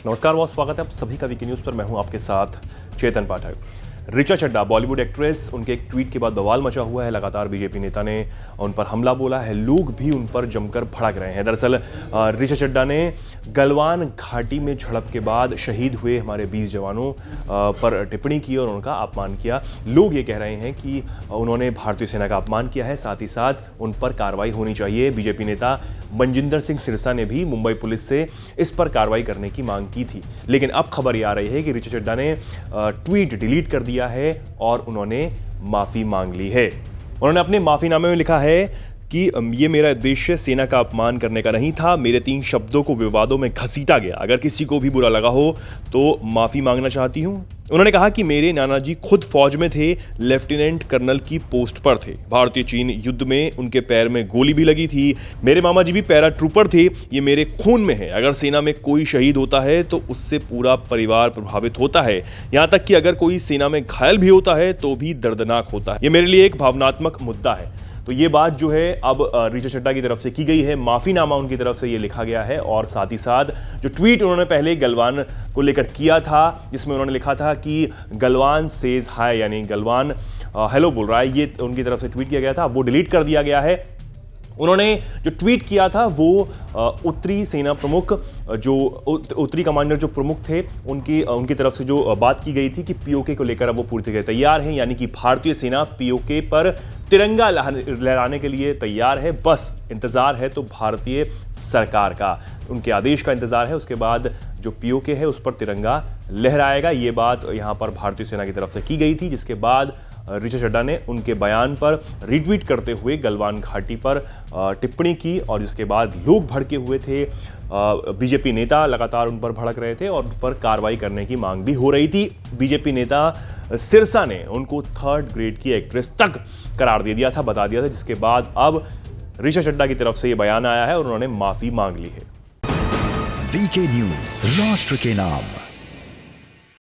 नमस्कार बहुत स्वागत है आप सभी का वीके न्यूज़ पर। मैं हूं आपके साथ चेतन पाठक। ऋचा चड्ढा बॉलीवुड एक्ट्रेस, उनके एक ट्वीट के बाद बवाल मचा हुआ है। लगातार बीजेपी नेता ने उन पर हमला बोला है, लोग भी उन पर जमकर भड़क रहे हैं। दरअसल ऋचा चड्ढा ने गलवान घाटी में झड़प के बाद शहीद हुए हमारे 20 जवानों पर टिप्पणी की और उनका अपमान किया। लोग ये कह रहे हैं कि उन्होंने भारतीय सेना का अपमान किया है, साथ ही साथ उन पर कार्रवाई होनी चाहिए। बीजेपी नेता मनजिंदर सिंह सिरसा ने भी मुंबई पुलिस से इस पर कार्रवाई करने की मांग की थी, लेकिन अब खबर ये आ रही है कि ऋचा चड्ढा ने ट्वीट डिलीट कर दिया है और उन्होंने माफी मांग ली है। उन्होंने अपने माफीनामे में लिखा है कि ये मेरा उद्देश्य सेना का अपमान करने का नहीं था। मेरे 3 शब्दों को विवादों में घसीटा गया। अगर किसी को भी बुरा लगा हो तो माफी मांगना चाहती हूं। उन्होंने कहा कि मेरे नाना जी खुद फौज में थे, लेफ्टिनेंट कर्नल की पोस्ट पर थे। भारतीय चीन युद्ध में उनके पैर में गोली भी लगी थी। मेरे मामा जी भी पैरा ट्रूपर थे। ये मेरे खून में है। अगर सेना में कोई शहीद होता है तो उससे पूरा परिवार प्रभावित होता है। यहां तक कि अगर कोई सेना में घायल भी होता है तो भी दर्दनाक होता है। ये मेरे लिए एक भावनात्मक मुद्दा है। तो ये बात जो है अब ऋचा चड्ढा की तरफ से की गई है। माफीनामा उनकी तरफ से ये लिखा गया है और साथ ही साथ जो ट्वीट उन्होंने पहले गलवान को लेकर किया था, जिसमें उन्होंने लिखा था कि गलवान सेज हाय, यानी गलवान हेलो बोल रहा है, ये उनकी तरफ से ट्वीट किया गया था, वो डिलीट कर दिया गया है। उन्होंने जो ट्वीट किया था वो उत्तरी सेना प्रमुख, जो उत्तरी कमांडर जो प्रमुख थे, उनकी तरफ से जो बात की गई थी कि पीओके को लेकर अब वो पूरी तरह तैयार हैं, यानी कि भारतीय सेना पीओके पर तिरंगा लहराने के लिए तैयार है। बस इंतजार है तो भारतीय सरकार का, उनके आदेश का इंतजार है। उसके बाद जो पीओके है उस पर तिरंगा लहराएगा। ये बात यहाँ पर भारतीय सेना की तरफ से की गई थी, जिसके बाद ऋचा चड्ढा ने उनके बयान पर रीट्वीट करते हुए गलवान घाटी पर टिप्पणी की और जिसके बाद लोग भड़के हुए थे। बीजेपी नेता लगातार उन पर भड़क रहे थे और उन पर कार्रवाई करने की मांग भी हो रही थी। बीजेपी नेता सिरसा ने उनको 3rd ग्रेड की एक्ट्रेस तक करार दे दिया था, बता दिया था, जिसके बाद अब ऋचा चड्ढा की तरफ से ये बयान आया है और उन्होंने माफी मांग ली है। वीके न्यूज़, राष्ट्र के नाम।